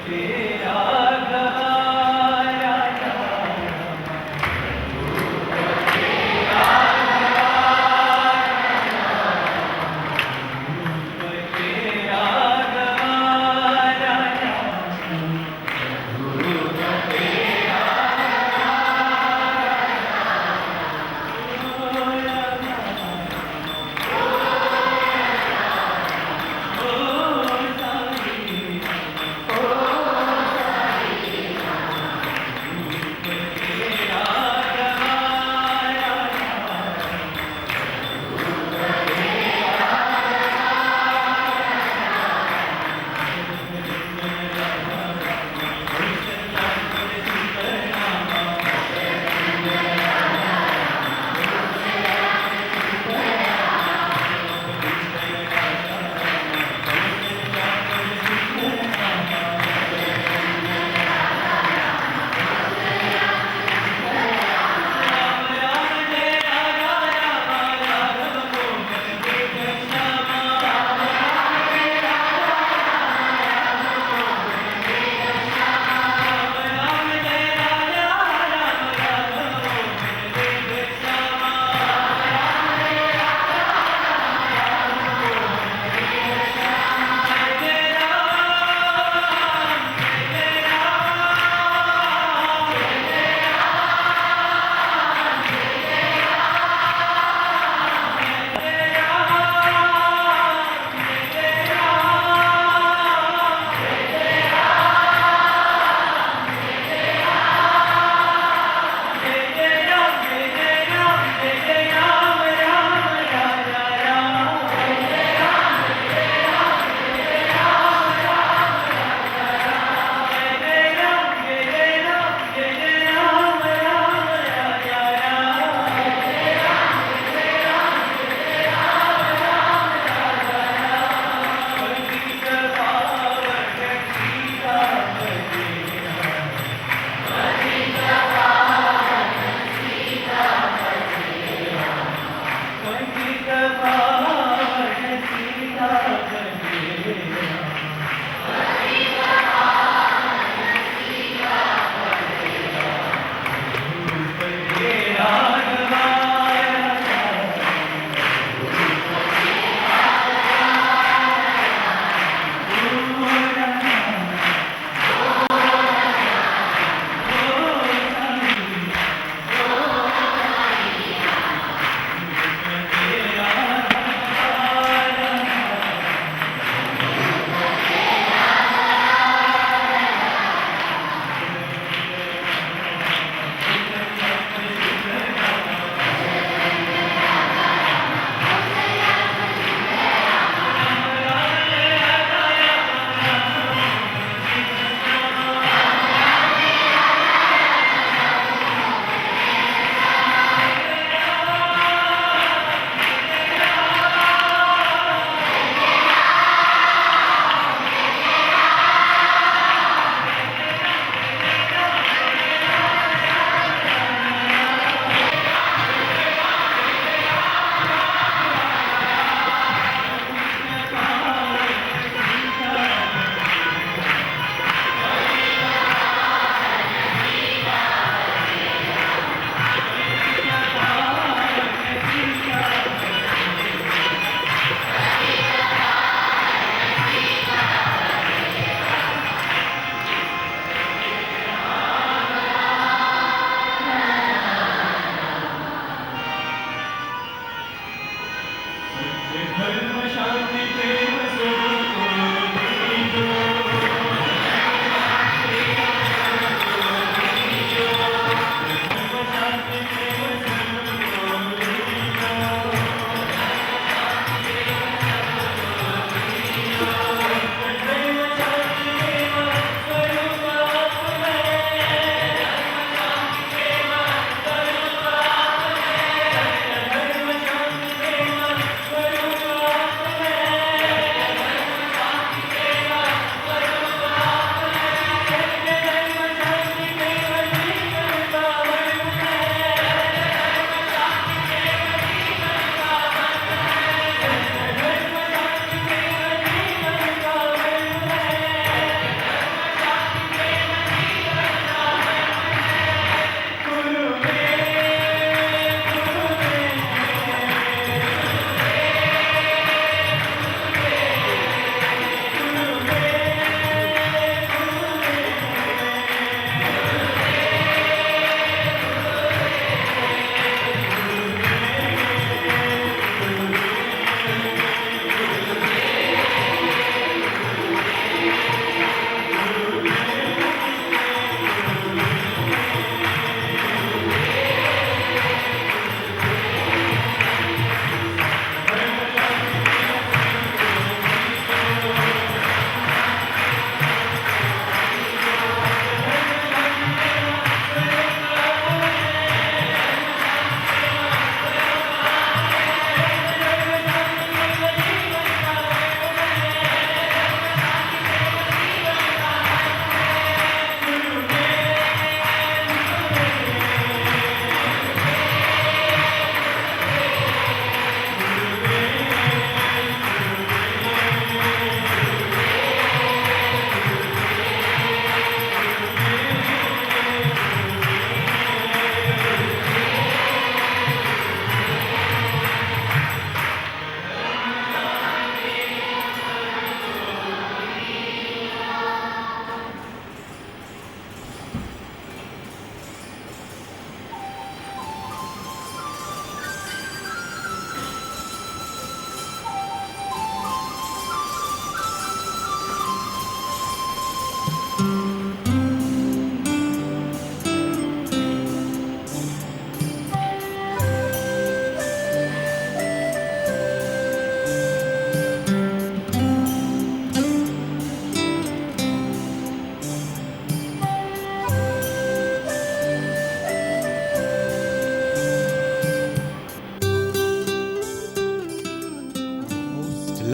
Oh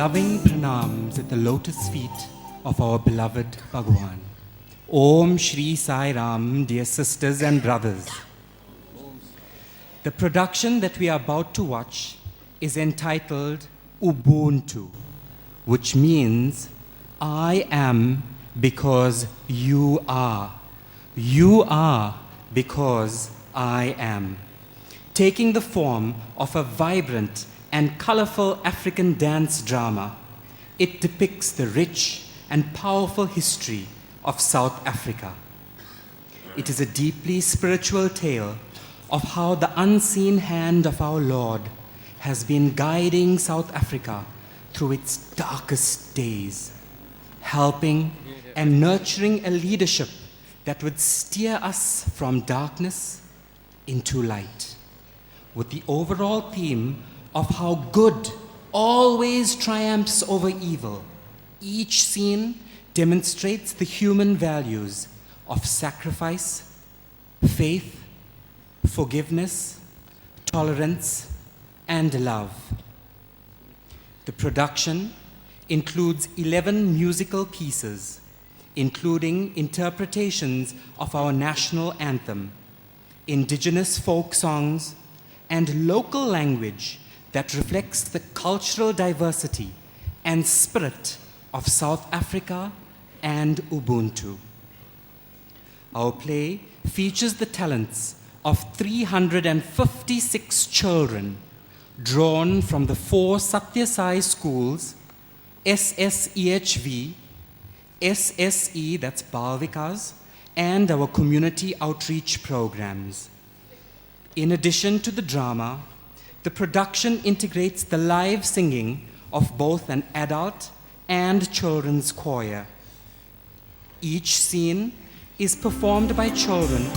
loving pranams at the lotus feet of our beloved Bhagwan. Aum Sri Sai Ram, dear sisters and brothers. The production that we are about to watch is entitled Ubuntu, which means I am because you are. You are because I am. Taking the form of a vibrant and colorful African dance drama, it depicts the rich and powerful history of South Africa. It is a deeply spiritual tale of how the unseen hand of our Lord has been guiding South Africa through its darkest days, helping and nurturing a leadership that would steer us from darkness into light, with the overall theme of how good always triumphs over evil. Each scene demonstrates the human values of sacrifice, faith, forgiveness, tolerance, and love. The production includes 11 musical pieces, including interpretations of our national anthem, indigenous folk songs, and local language that reflects the cultural diversity and spirit of South Africa and Ubuntu. Our play features the talents of 356 children drawn from the 4 Satya Sai schools, SSEHV, SSE, that's Bal Vikas, and our community outreach programs. In addition to the drama, the production integrates the live singing of both an adult and children's choir. Each scene is performed by children.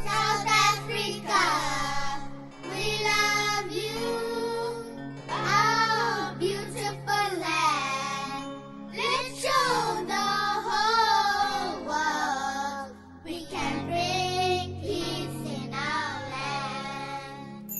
South Africa, we love you, our beautiful land. Let's show the whole world we can bring peace in our land.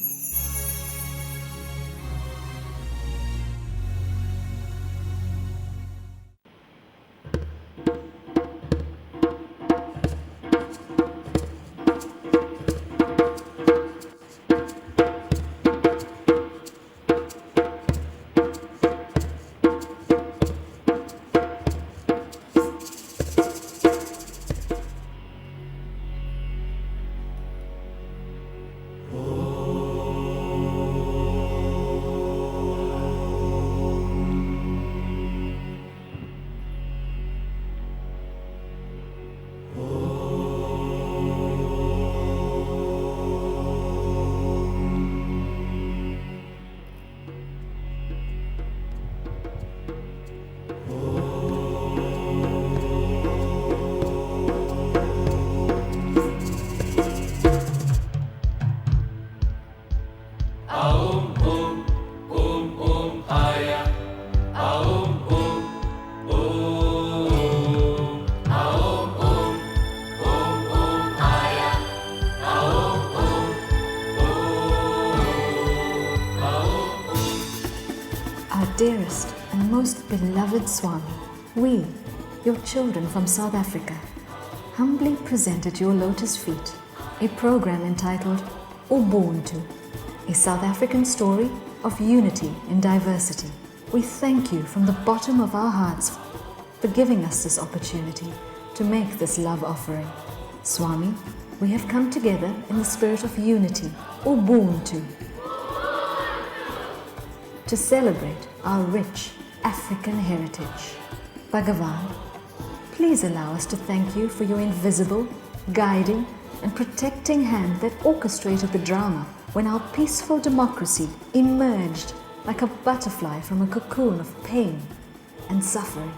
Our dearest and most beloved Swami, we, your children from South Africa, humbly present at your lotus feet a program entitled Ubuntu, a South African story of unity in diversity. We thank you from the bottom of our hearts for giving us this opportunity to make this love offering. Swami, we have come together in the spirit of unity, Ubuntu, to celebrate our rich African heritage. Bhagavan, please allow us to thank you for your invisible, guiding, and protecting hand that orchestrated the drama when our peaceful democracy emerged like a butterfly from a cocoon of pain and suffering.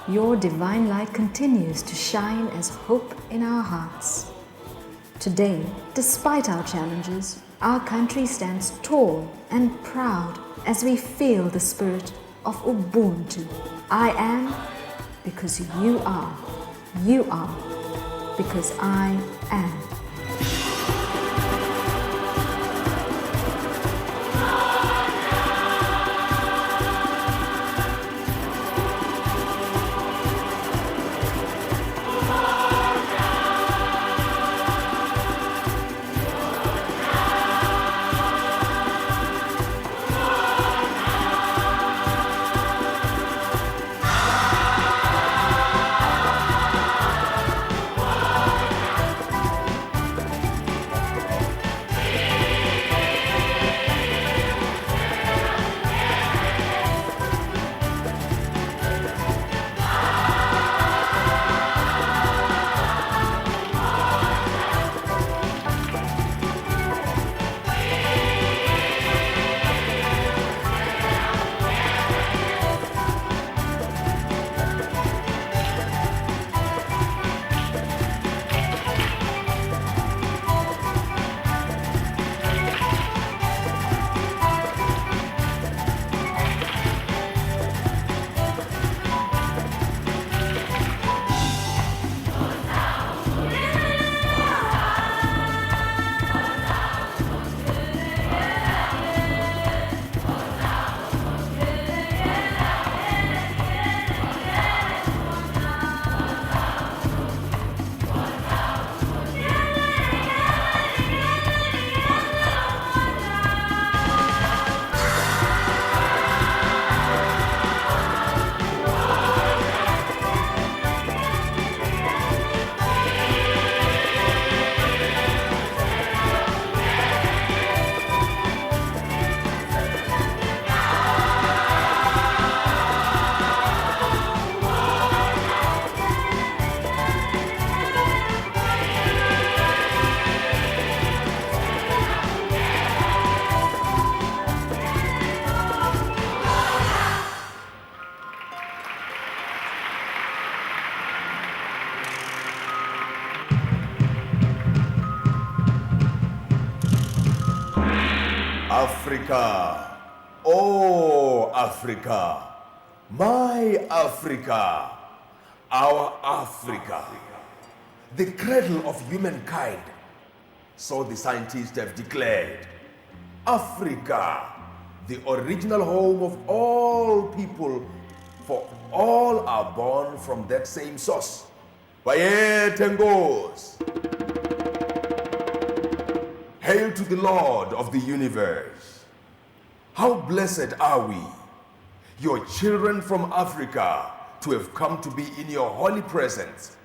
Your divine light continues to shine as hope in our hearts. Today, despite our challenges, our country stands tall and proud as we feel the spirit of Ubuntu. I am because you are. You are because I am. Africa, oh Africa, my Africa, our Africa, the cradle of humankind, so the scientists have declared. Africa, the original home of all people, for all are born from that same source. Bayetengos. Hail to the Lord of the universe. How blessed are we, your children from Africa, to have come to be in your holy presence.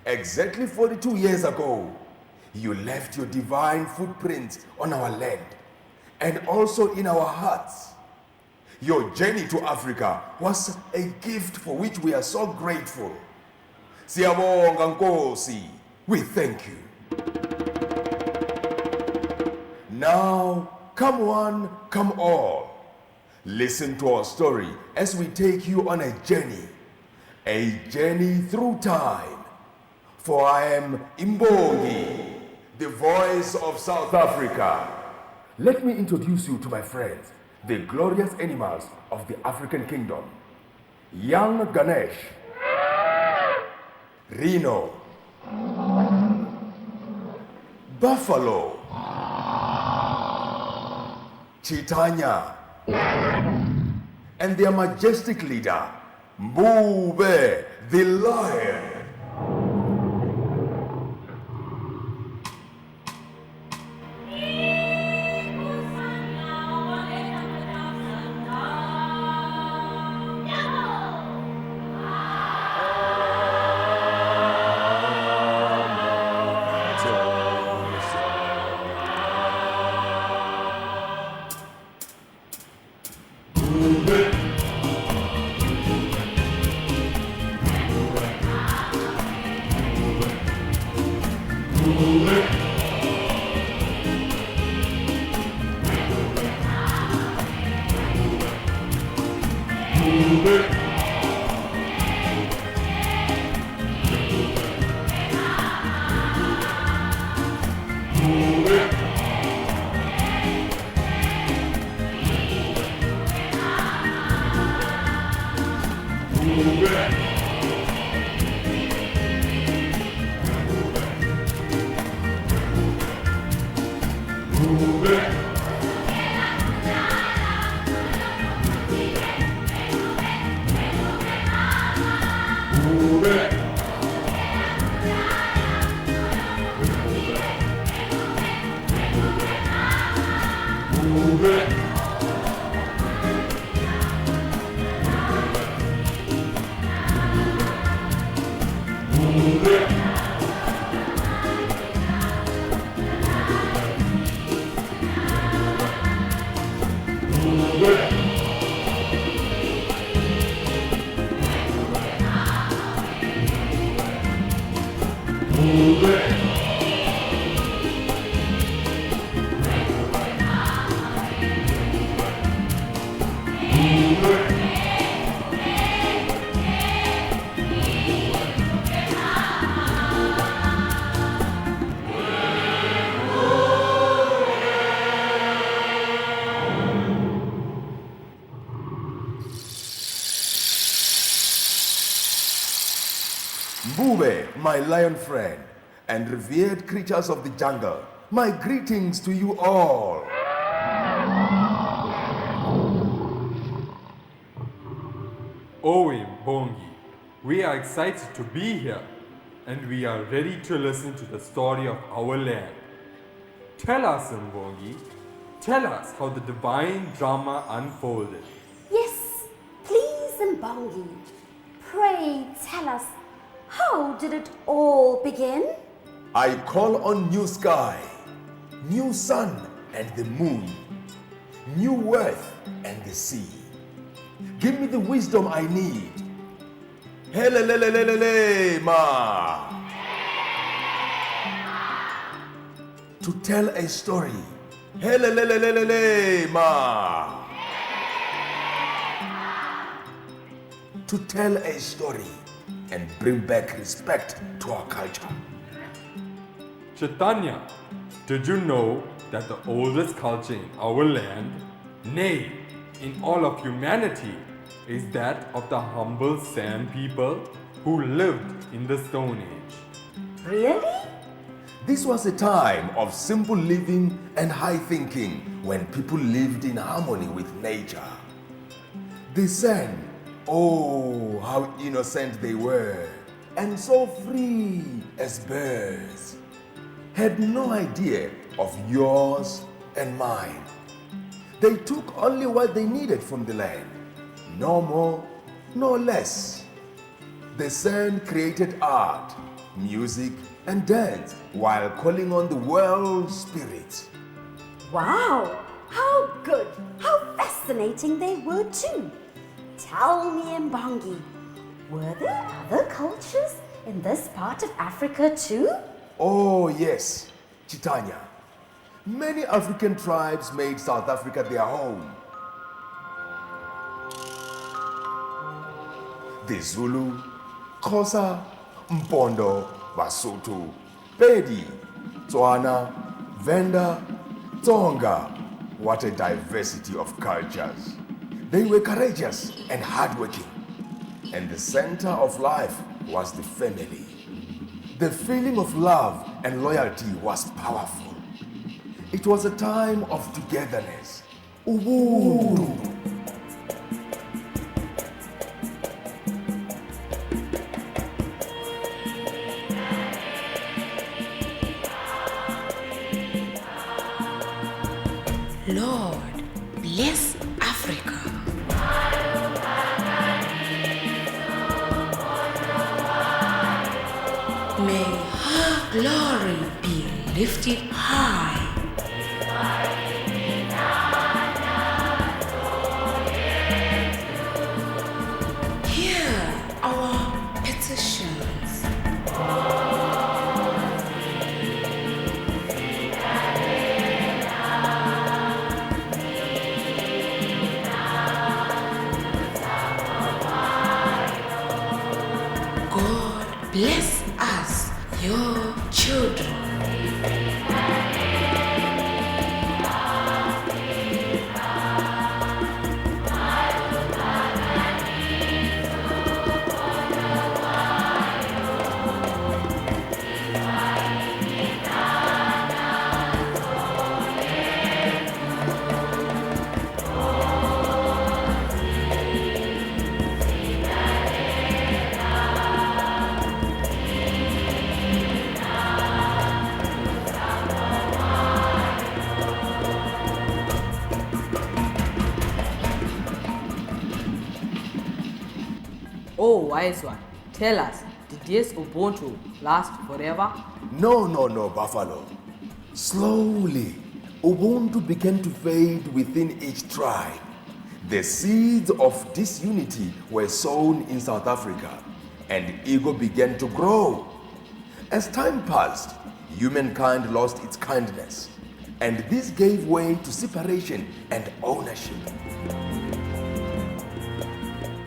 Exactly 42 years ago, you left your divine footprints on our land and also in our hearts. Your journey to Africa was a gift for which we are so grateful. Siyabonga Nkosi, we thank you. Now, come one, come all. Listen to our story as we take you on a journey through time. For I am Imbongi, the voice of South Africa. Let me introduce you to my friends, the glorious animals of the African kingdom. Young Ganesh, Rhino, Buffalo, Chitanya, and their majestic leader, Mbube, the lion. Mbube, my lion friend, and revered creatures of the jungle, my greetings to you all. Aum Bongi, we are excited to be here and we are ready to listen to the story of our land. Tell us, Mbongi, tell us how the divine drama unfolded. Yes, please, Mbongi. Pray tell us, how did it all begin? I call on new sky, new sun and the moon, new earth and the sea. Give me the wisdom I need. Helelelelelele ma. To tell a story. Helelelelelele ma. To tell a story and bring back respect to our culture. Chaitanya, did you know that the oldest culture in our land, nay, in all of humanity, is that of the humble sand people who lived in the Stone Age? Really? This was a time of simple living and high thinking when people lived in harmony with nature. The sand, oh, how innocent they were, and so free as birds, had no idea of yours and mine. They took only what they needed from the land, no more, no less. The sand created art, music, and dance while calling on the world spirit. Wow, how good, how fascinating they were too. Tell me, Mbongi, were there other cultures in this part of Africa too? Oh yes, Chitanya. Many African tribes made South Africa their home. The Zulu, Xhosa, Mpondo, Basotho, Pedi, Tswana, Venda, Tsonga. What a diversity of cultures. They were courageous and hardworking. And the center of life was the family. The feeling of love and loyalty was powerful. It was a time of togetherness. Ubuntu. Lord, bless Africa. May her glory be lifted high. Hear our petitions. God bless us, your children. wise one, tell us, did this Ubuntu last forever? No, Buffalo. Slowly, Ubuntu began to fade within each tribe. The seeds of disunity were sown in South Africa, and ego began to grow. As time passed, humankind lost its kindness, and this gave way to separation and ownership.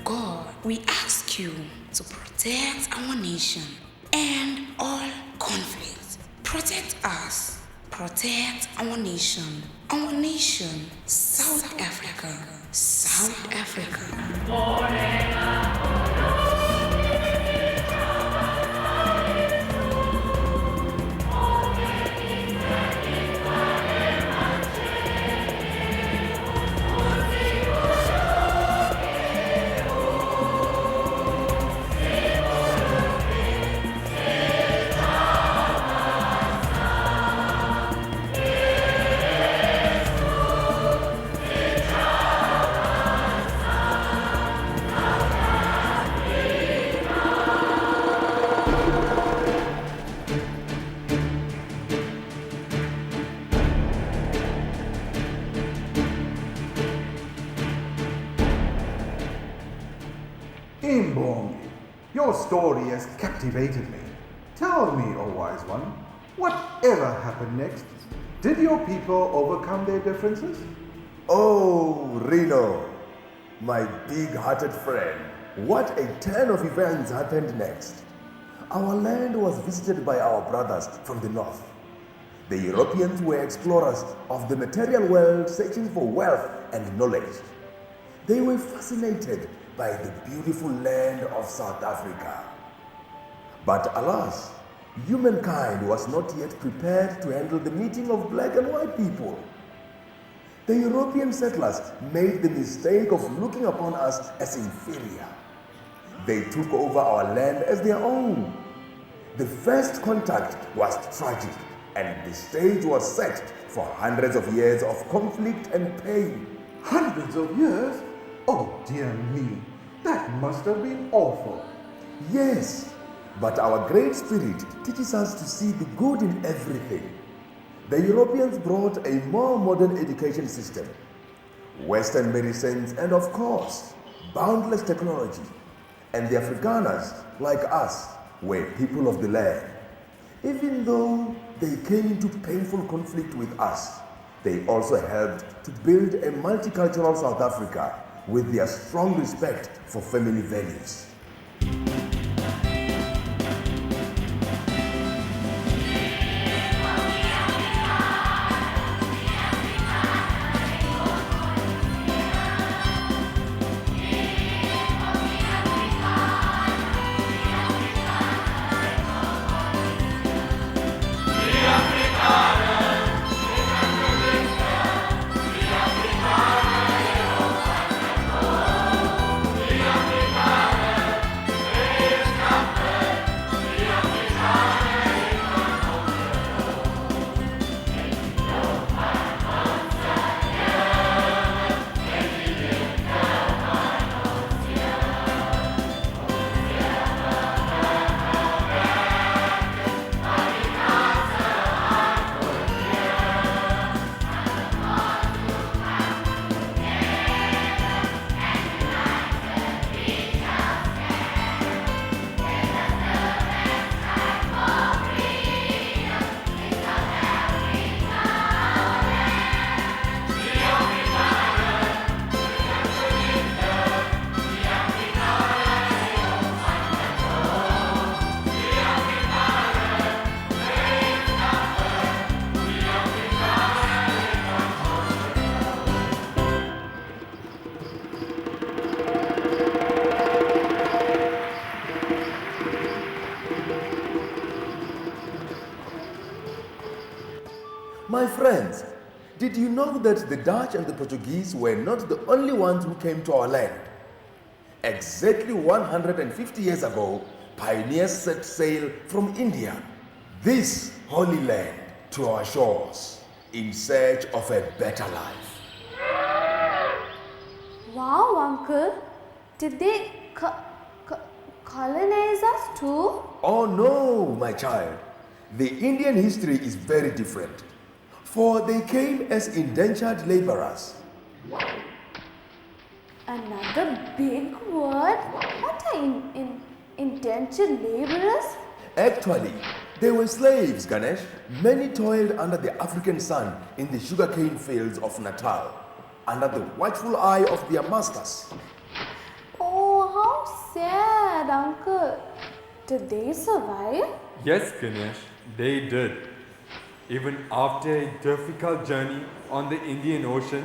God, we ask you to protect our nation and all conflicts. Protect us. Protect our nation. Our nation, South Africa. South Africa. Mbongi, your story has captivated me. Tell me, O wise one, whatever happened next? Did your people overcome their differences? Oh, Reno, my big-hearted friend, what a turn of events happened next. Our land was visited by our brothers from the north. The Europeans were explorers of the material world searching for wealth and knowledge. They were fascinated by the beautiful land of South Africa. But alas, humankind was not yet prepared to handle the meeting of black and white people. The European settlers made the mistake of looking upon us as inferior. They took over our land as their own. The first contact was tragic, and the stage was set for hundreds of years of conflict and pain. Hundreds of years? Oh dear me, that must have been awful. Yes, but our great spirit teaches us to see the good in everything. The Europeans brought a more modern education system, Western medicines, and of course, boundless technology. And the Afrikaners, like us, were people of the land. Even though they came into painful conflict with us, they also helped to build a multicultural South Africa with their strong respect for family values. My friends, did you know that the Dutch and the Portuguese were not the only ones who came to our land? Exactly 150 years ago, pioneers set sail from India, this holy land, to our shores in search of a better life. Wow, Uncle. Did they colonize us too? Oh no, my child. The Indian history is very different. For they came as indentured laborers. Another big word? What are indentured laborers? Actually, they were slaves, Ganesh. Many toiled under the African sun in the sugarcane fields of Natal, under the watchful eye of their masters. Oh, how sad, Uncle. Did they survive? Yes, Ganesh, they did. Even after a difficult journey on the Indian Ocean,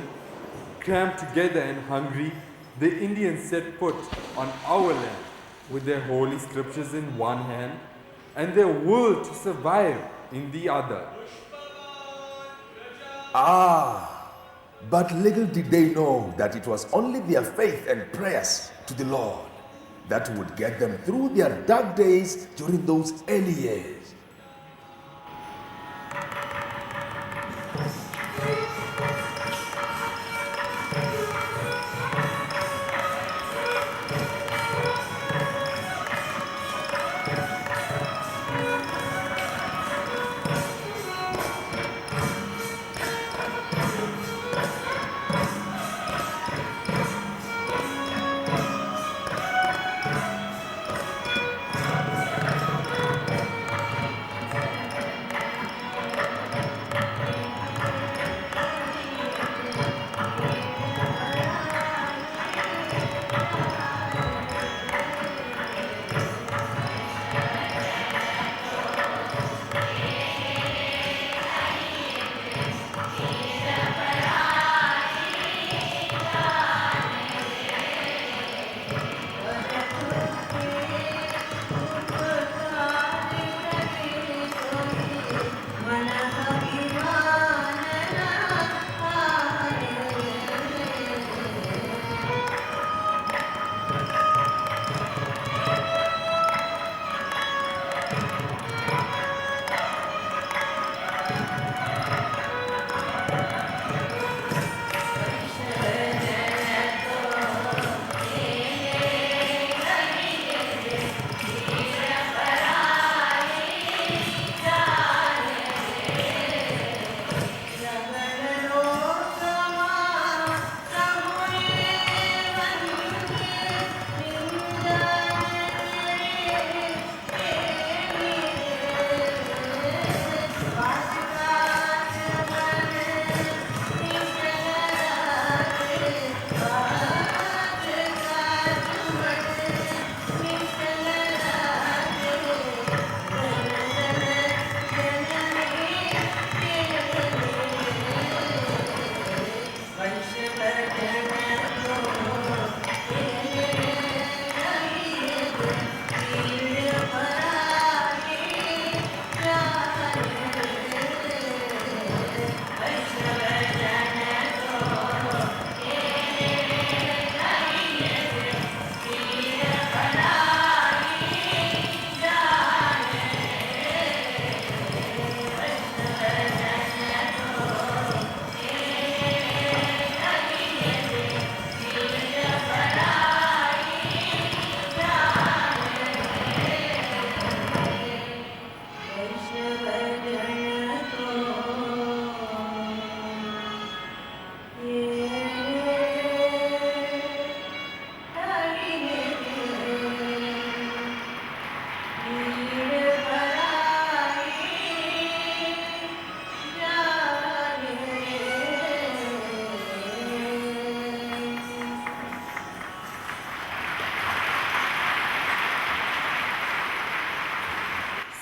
cramped together and hungry, the Indians set foot on our land with their holy scriptures in one hand and their will to survive in the other. Ah, but little did they know that it was only their faith and prayers to the Lord that would get them through their dark days during those early years.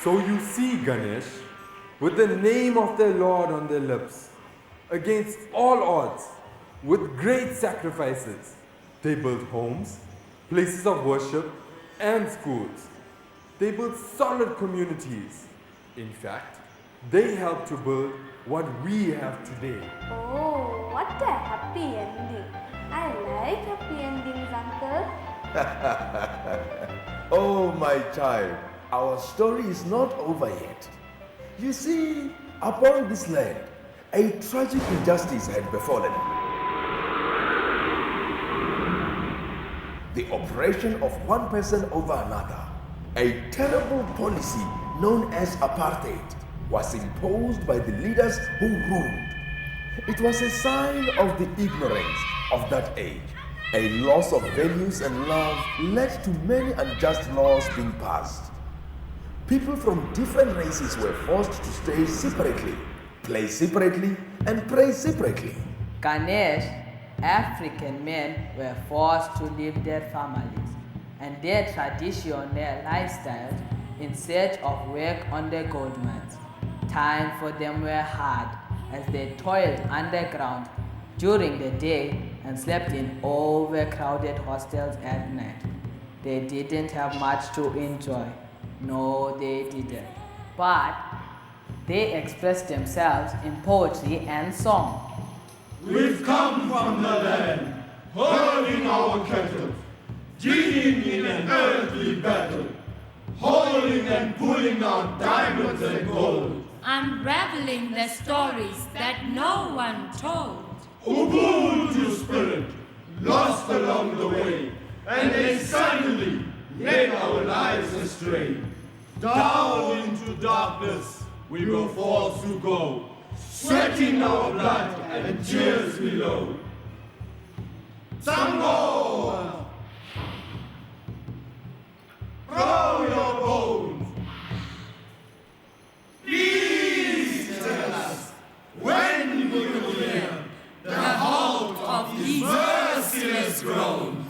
So you see, Ganesh, with the name of their Lord on their lips, against all odds, with great sacrifices, they built homes, places of worship, and schools. They built solid communities. In fact, they helped to build what we have today. Oh, what a happy ending. I like happy endings, Uncle. Oh, my child, our story is not over yet. You see, upon this land, a tragic injustice had befallen. the oppression of one person over another. A terrible policy known as apartheid was imposed by the leaders who ruled. It was a sign of the ignorance of that age. A loss of values and love led to many unjust laws being passed. People from different races were forced to stay separately, play separately, and pray separately. Ganesh, African men were forced to leave their families and their traditional lifestyles in search of work on the gold mines. Time for them were hard as they toiled underground during the day and slept in overcrowded hostels at night. They didn't have much to enjoy. No, they didn't. But they expressed themselves in poetry and song. We've come from the land, holding our cattle, digging in an earthly battle, holding and pulling out diamonds and gold, unraveling the stories that no one told. Ubuntu spirit, lost along the way, and then suddenly led our lives astray. Down into darkness we were forced to go, sweating our blood and tears below. Sango! Throw your bones! Please tell us, when will you hear the halt of these merciless groans?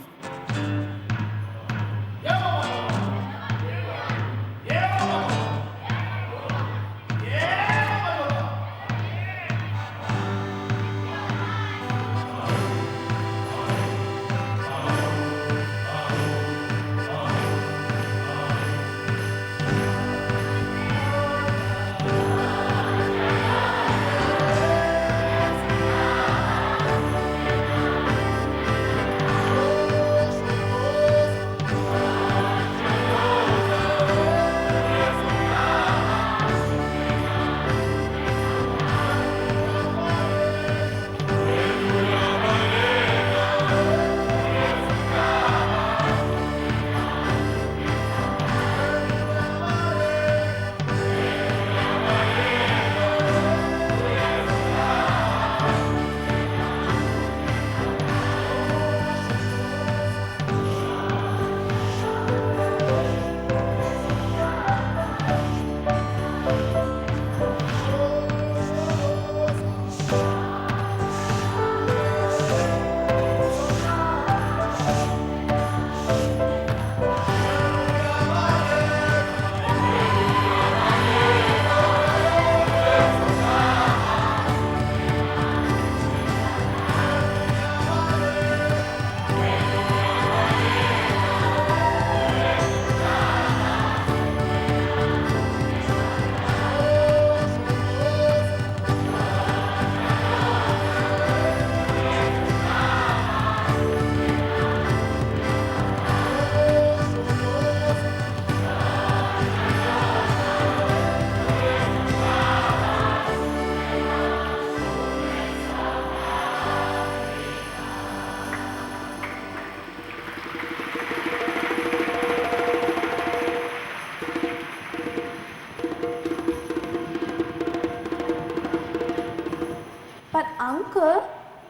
But uncle,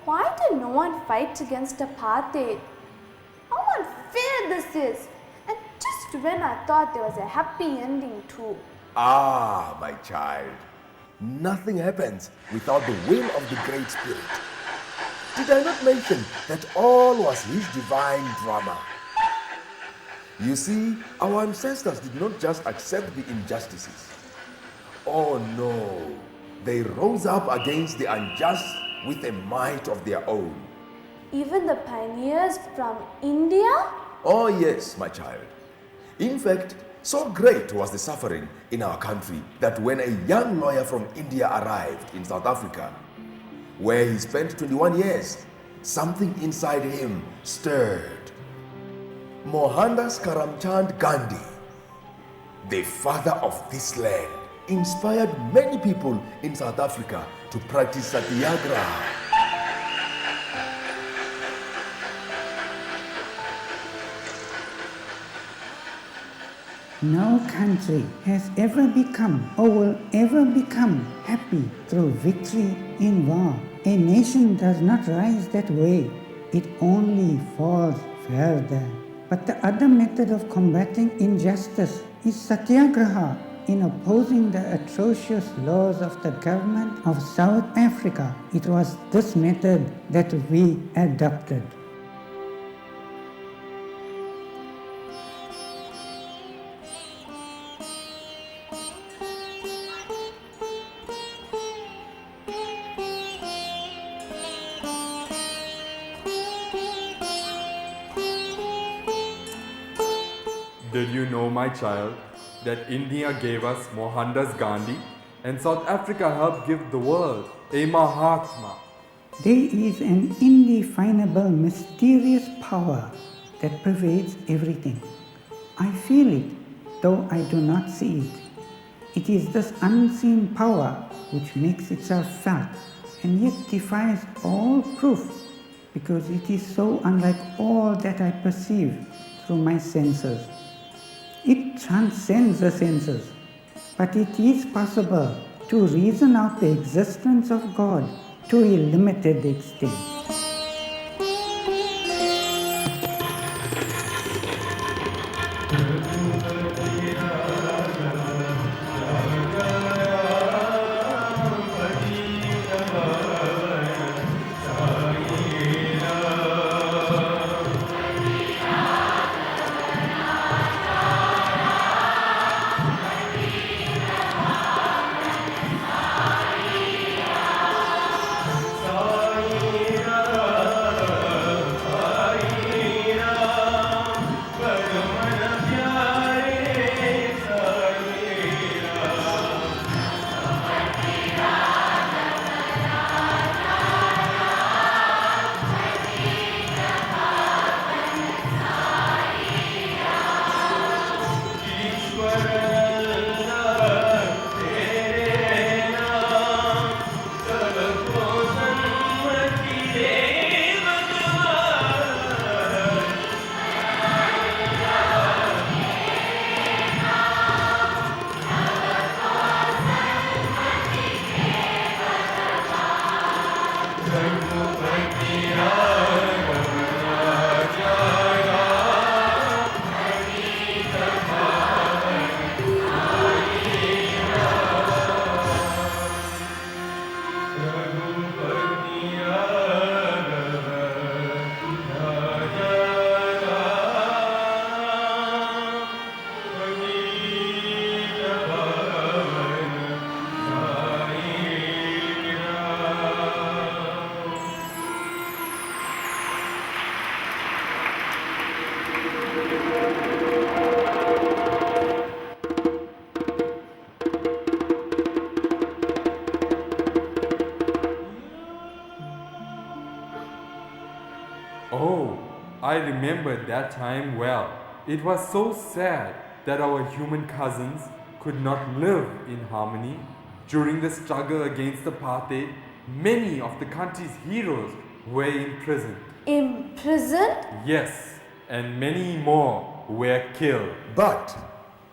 why did no one fight against apartheid? How unfair this is! And just when I thought there was a happy ending too. Ah, my child, nothing happens without the will of the Great Spirit. Did I not mention that all was His divine drama? You see, our ancestors did not just accept the injustices. Oh no, they rose up against the unjust with a might of their own. Even the pioneers from India? Oh yes, my child. In fact, so great was the suffering in our country that when a young lawyer from India arrived in South Africa, where he spent 21 years, something inside him stirred. Mohandas Karamchand Gandhi, the father of this land, inspired many people in South Africa to practice satyagraha. No country has ever become or will ever become happy through victory in war. A nation does not rise that way. It only falls further. But the other method of combating injustice is satyagraha, in opposing the atrocious laws of the government of South Africa. It was this method that we adopted. Did you know, my child, that India gave us Mohandas Gandhi and South Africa helped give the world a Mahatma? There is an indefinable, mysterious power that pervades everything. I feel it, though I do not see it. It is this unseen power which makes itself felt and yet defies all proof, because it is so unlike all that I perceive through my senses. It transcends the senses, but it is possible to reason out the existence of God to a limited extent. Oh, I remember that time well. It was so sad that our human cousins could not live in harmony. During the struggle against apartheid, many of the country's heroes were imprisoned. Imprisoned? Yes, and many more were killed. But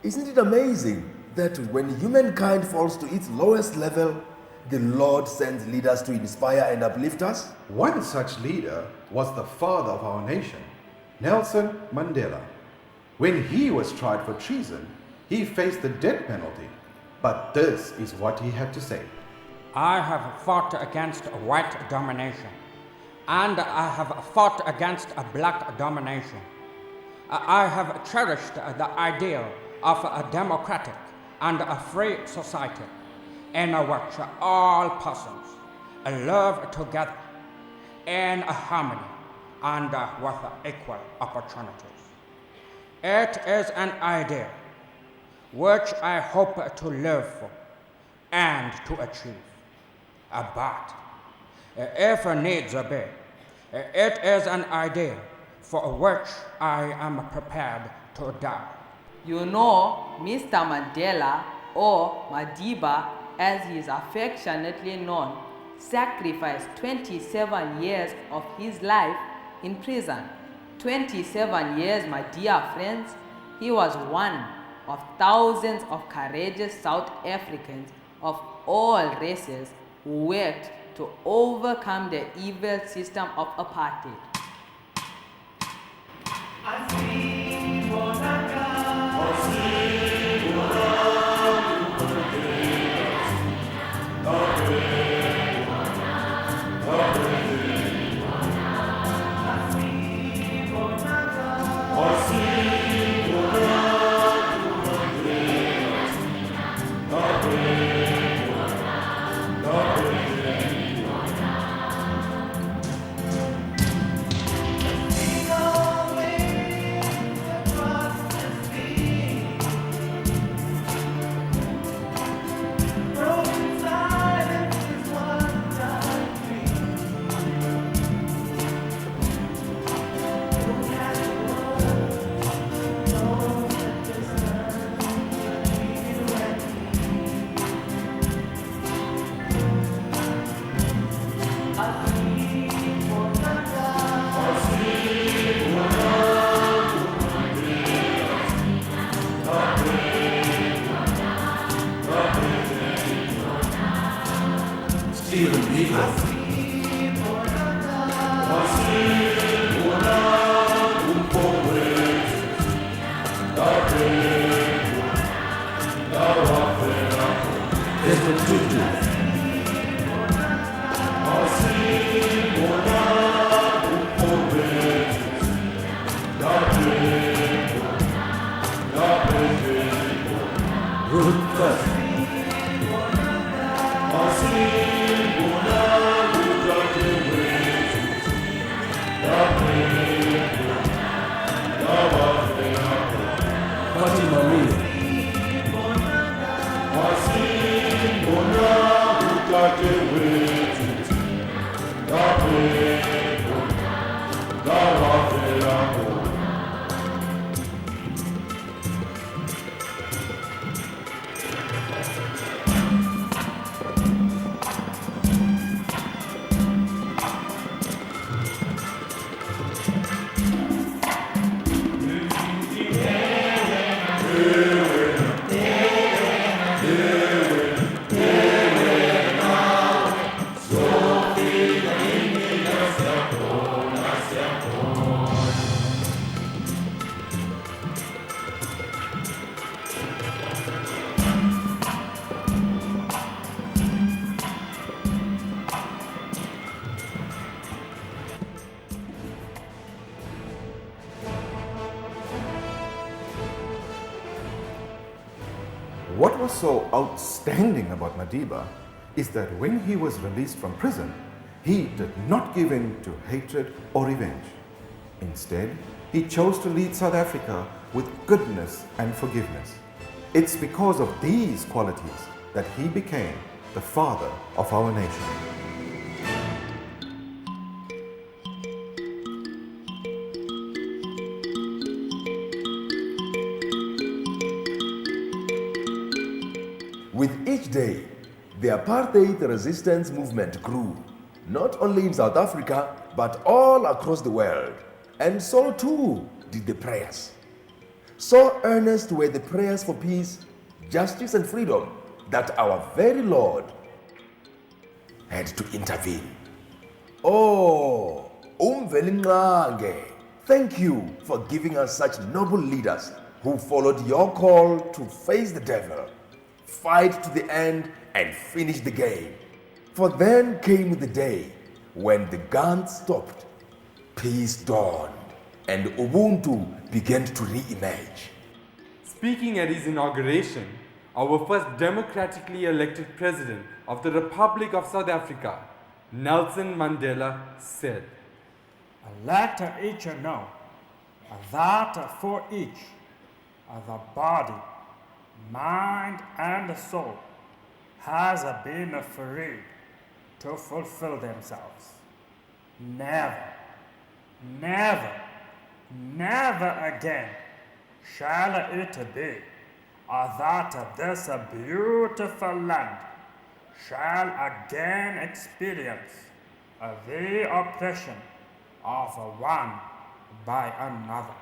isn't it amazing that when humankind falls to its lowest level, the Lord sends leaders to inspire and uplift us? One such leader was the father of our nation, Nelson Mandela. When he was tried for treason, he faced the death penalty. But this is what he had to say. I have fought against white domination, and I have fought against black domination. I have cherished the ideal of a democratic and a free society in which all persons live together in harmony and with equal opportunities. It is an ideal which I hope to live for and to achieve. But if needs be, it is an ideal for which I am prepared to die. You know, Mr. Mandela, or Madiba as he is affectionately known, sacrificed 27 years of his life in prison. 27 years, my dear friends. He was one of thousands of courageous South Africans of all races who worked to overcome the evil system of apartheid. What was so outstanding about Madiba is that when he was released from prison, he did not give in to hatred or revenge. Instead, he chose to lead South Africa with goodness and forgiveness. It's because of these qualities that he became the father of our nation. With each day, the apartheid resistance movement grew, not only in South Africa, but all across the world. And so too did the prayers. So earnest were the prayers for peace, justice, and freedom that our very Lord had to intervene. Oh, thank you for giving us such noble leaders who followed your call to face the devil, fight to the end, and finish the game. For then came the day when the guns stopped, peace dawned, and Ubuntu began to re-emerge. Speaking at his inauguration, our first democratically elected president of the Republic of South Africa, Nelson Mandela, said, "Let each know that for each, the body, mind, and soul has been free to fulfill themselves. Never, never, never again shall it be that this beautiful land shall again experience the oppression of one by another."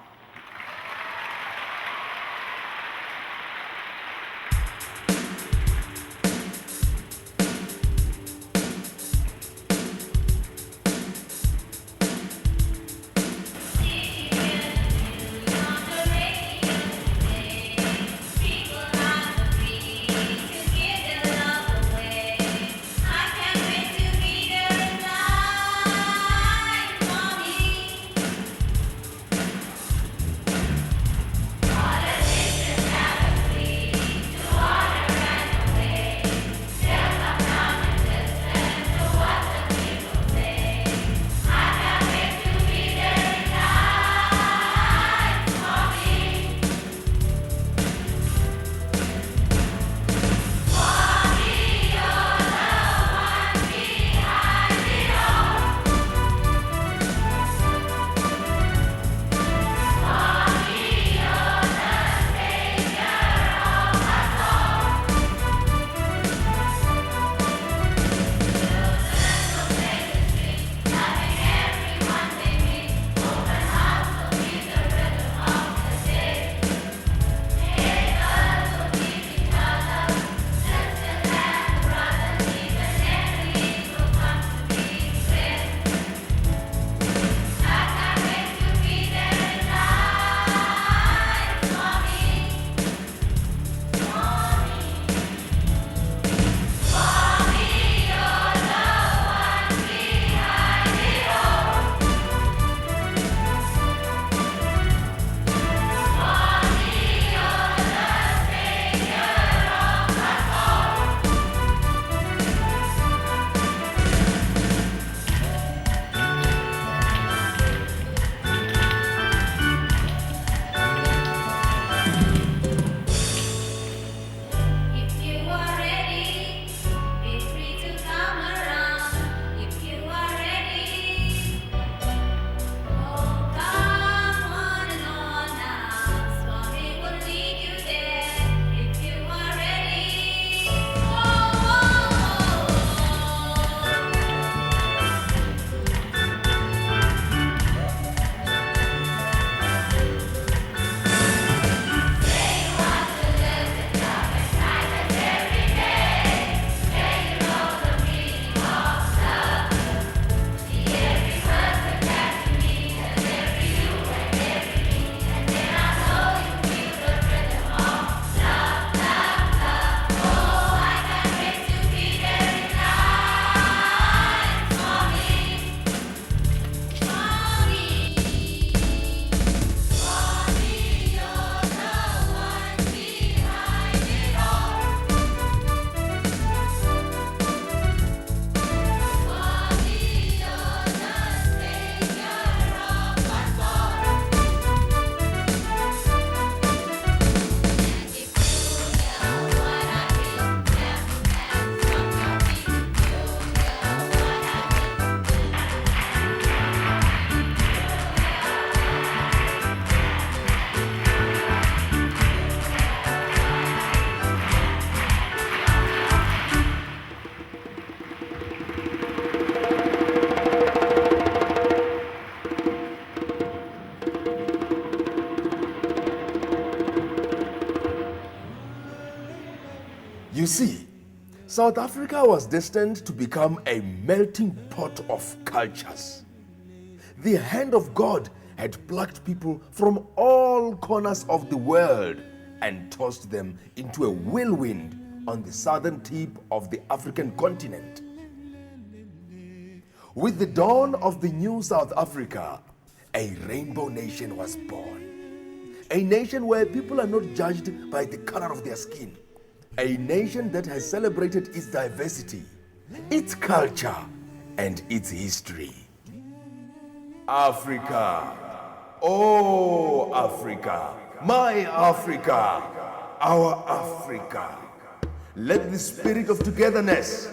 You see, South Africa was destined to become a melting pot of cultures. The hand of God had plucked people from all corners of the world and tossed them into a whirlwind on the southern tip of the African continent. With the dawn of the new South Africa, a rainbow nation was born. A nation where people are not judged by the color of their skin. A nation that has celebrated its diversity, its culture, and its history. Africa. Oh, Africa. My Africa. Our Africa. Let the spirit of togetherness,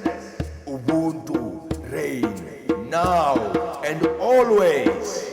Ubuntu, reign now and always.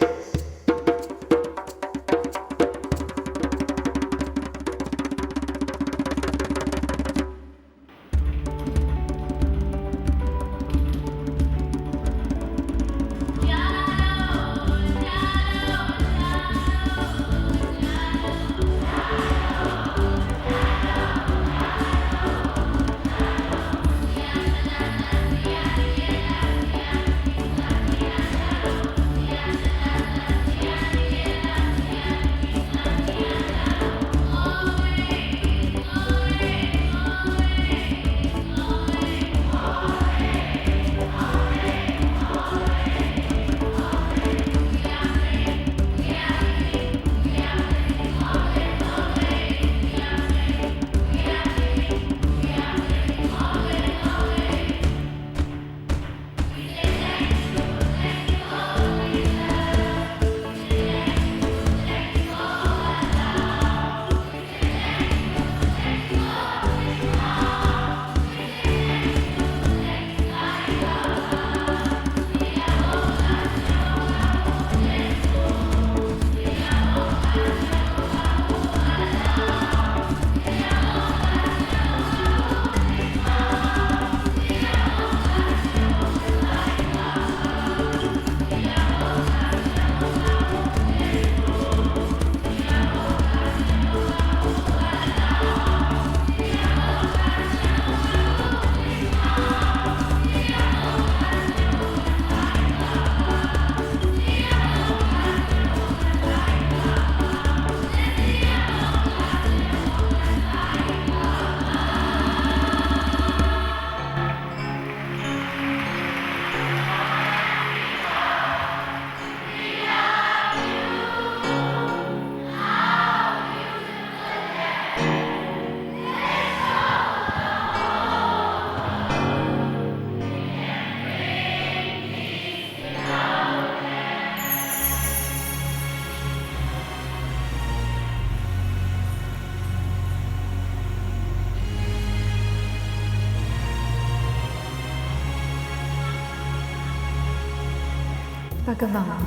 Bhagavan,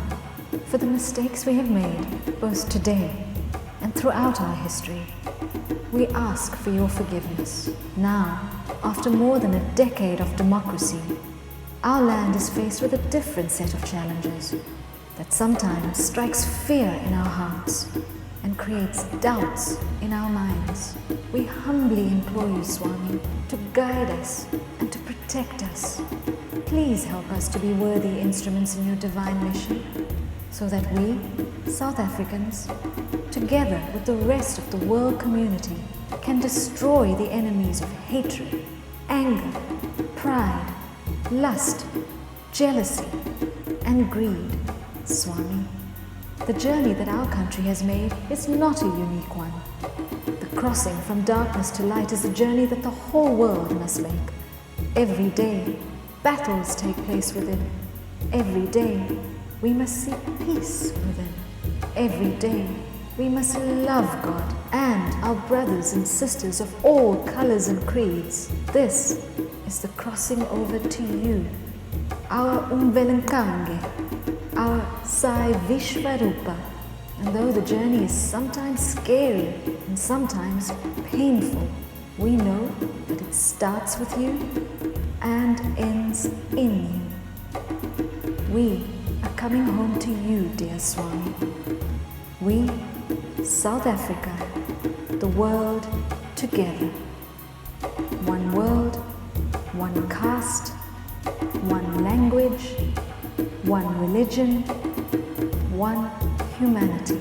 for the mistakes we have made, both today and throughout our history, we ask for your forgiveness. Now, after more than a decade of democracy, our land is faced with a different set of challenges that sometimes strikes fear in our hearts and creates doubts in our minds. We humbly implore you, Swami, to guide us and to protect us. Please help us to be worthy instruments in your divine mission, so that we, South Africans, together with the rest of the world community, can destroy the enemies of hatred, anger, pride, lust, jealousy, and greed. Swami, the journey that our country has made is not a unique one. The crossing from darkness to light is a journey that the whole world must make. Every day, battles take place within. Every day, we must seek peace within. Every day, we must love God and our brothers and sisters of all colors and creeds. This is the crossing over to you, our Umvelankange, our Sai Vishvarupa. And though the journey is sometimes scary and sometimes painful, we know that it starts with you and ends in you. We are coming home to you, dear Swami. We, South Africa, the world together. one world, one caste, one language, one religion, one humanity.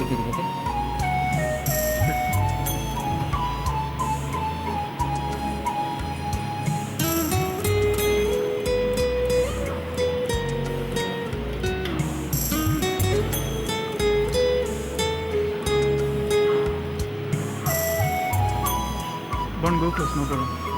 untuk diri, okay? Don't go close, no problem.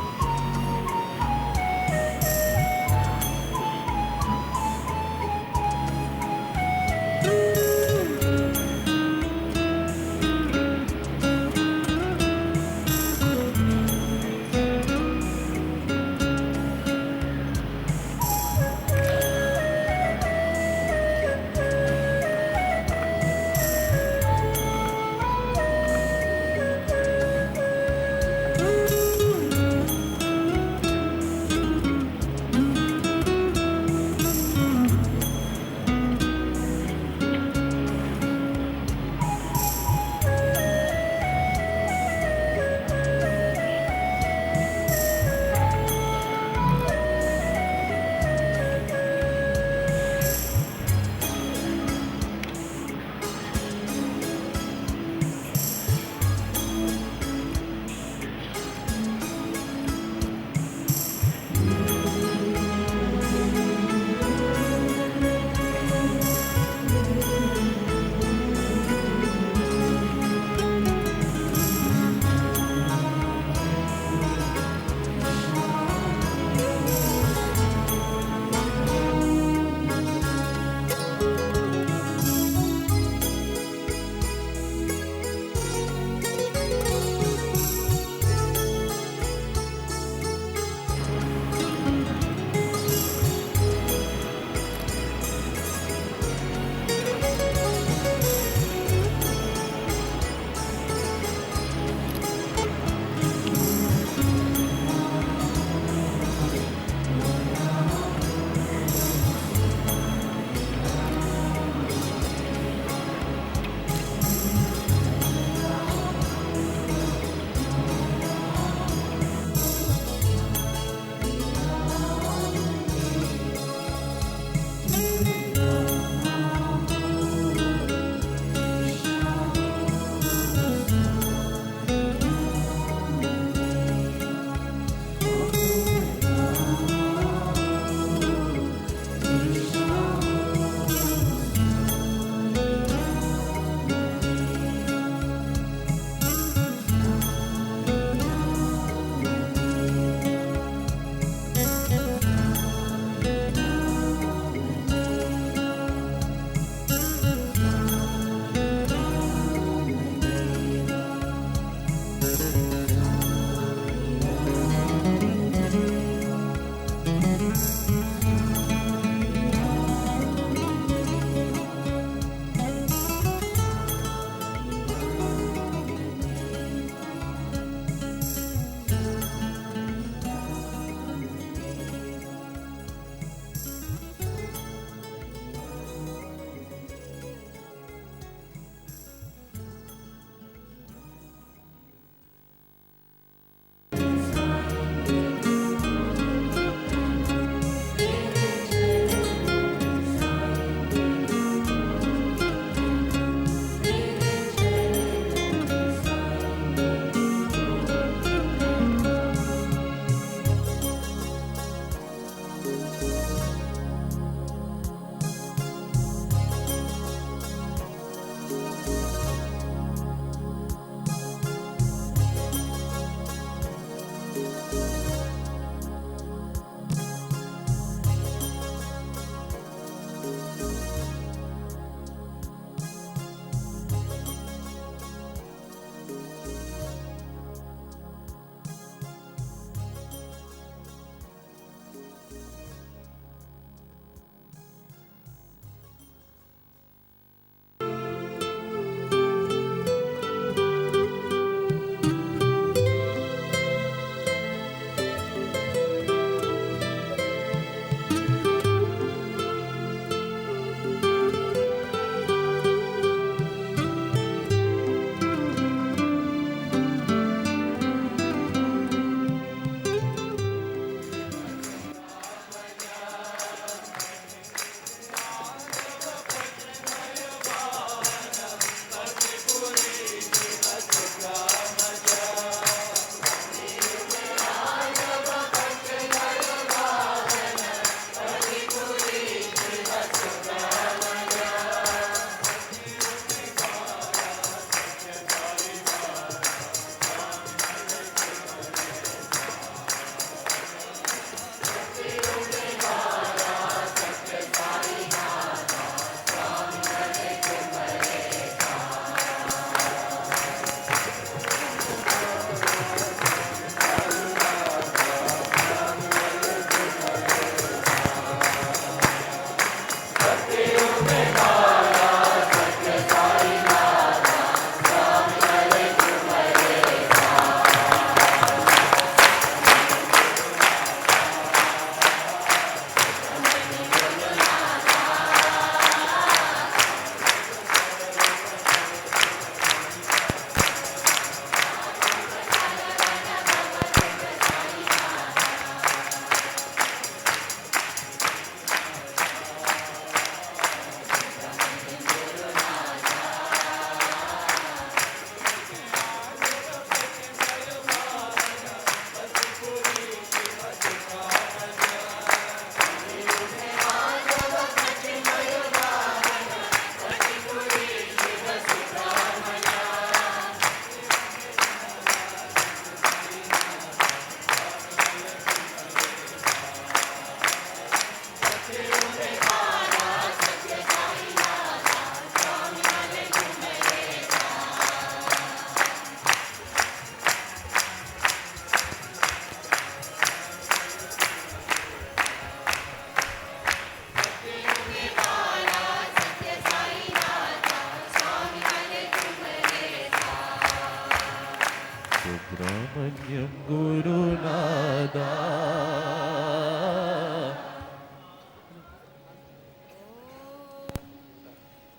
Shravanyam Gurunada.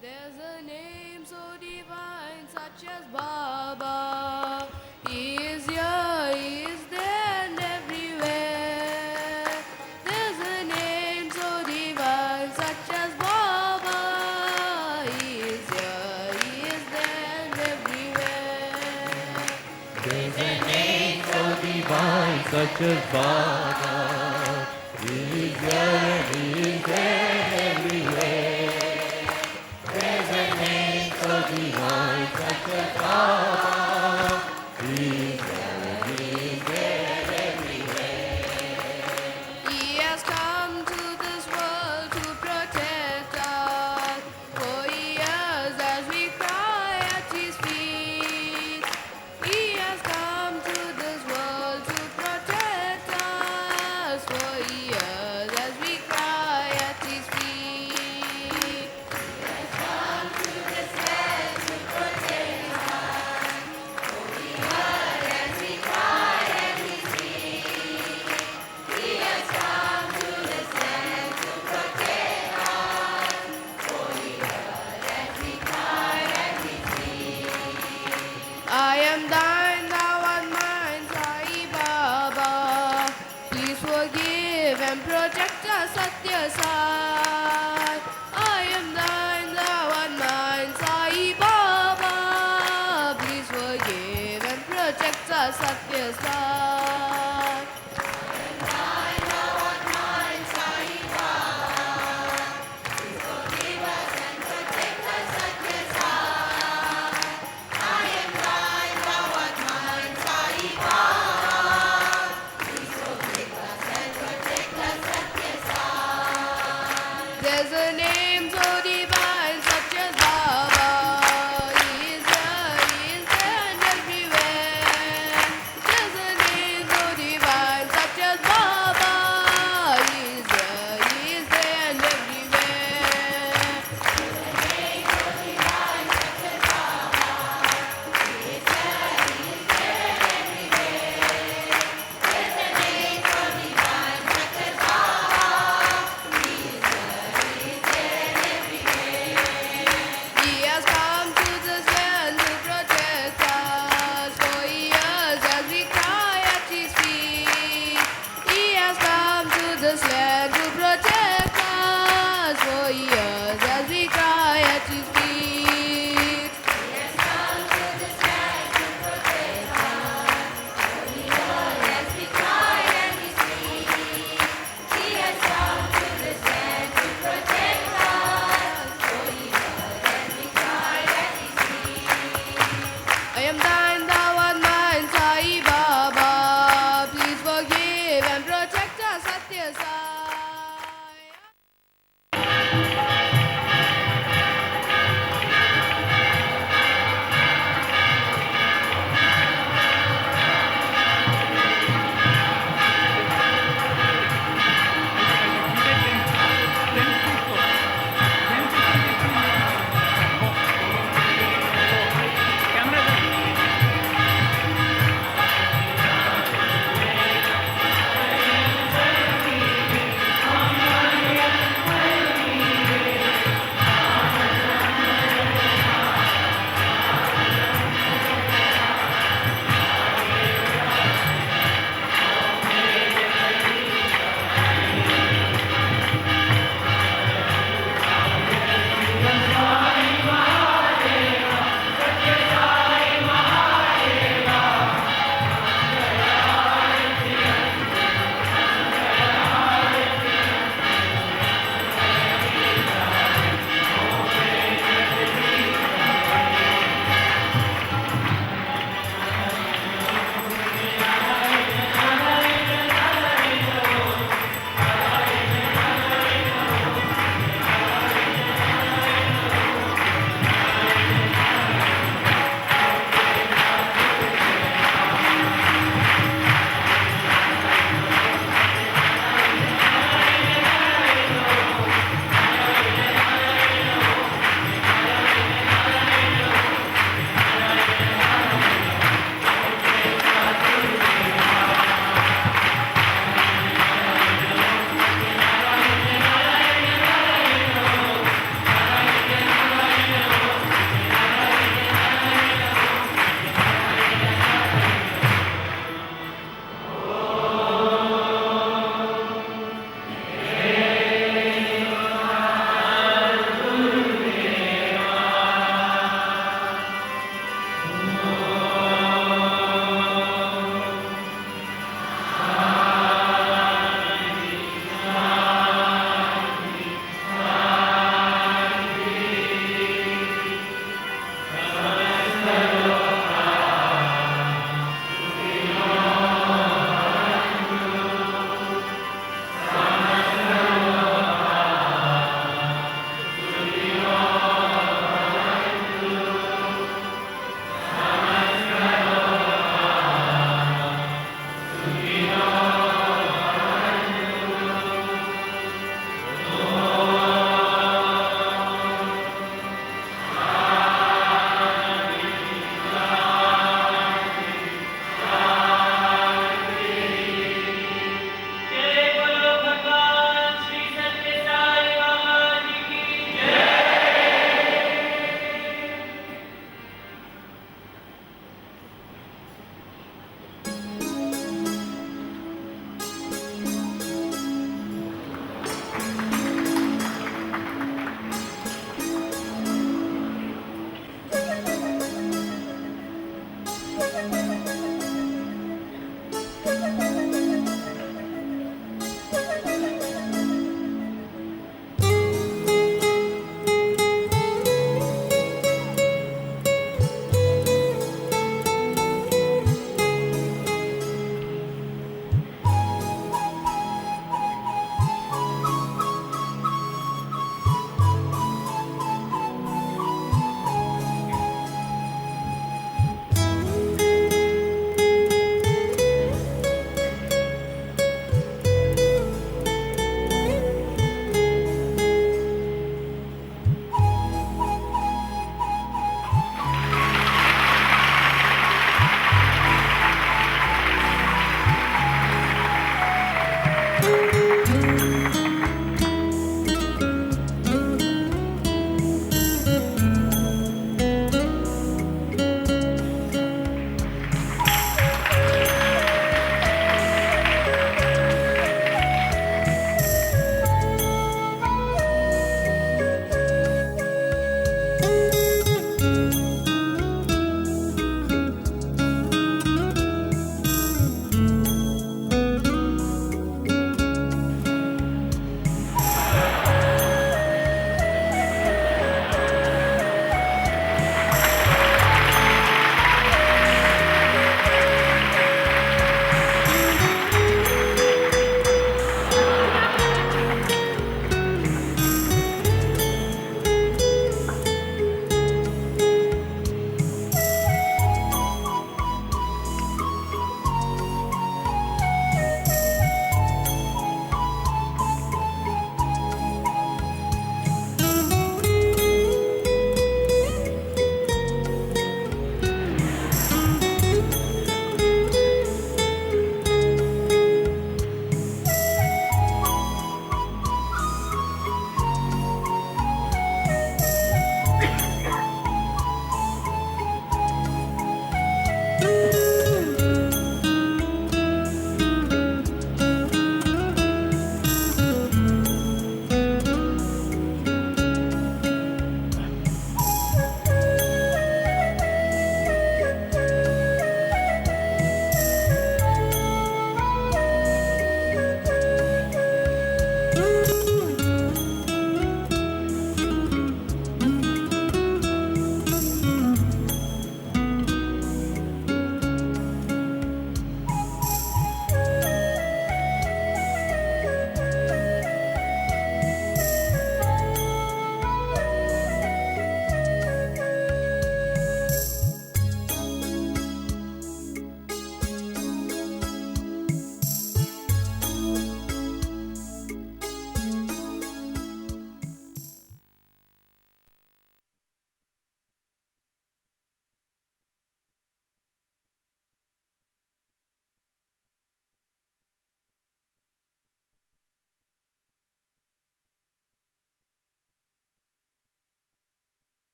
There's a name so divine, such as Baba. He is here, he is there and everywhere. There's a name so divine, such as Baba. He is here, he is there and everywhere. There's a name so divine, such as Baba. He is here and he is there everywhere. There's a name so divine, such as Baba. He is here and he is there everywhere. He has come to this world to protect us for years as we cry at his feet. He has come to this world to protect us for years as we cry at his feet. He has come to this land to protect us for years as we cry at his feet. He has come to this land to protect us for years as we cry at his feet. I am thine, thou art mine, Sai Baba. Please forgive and protect us, Satya Sai. I am thine, thou art mine, Sai Baba. Please forgive and protect us, Satya Sai.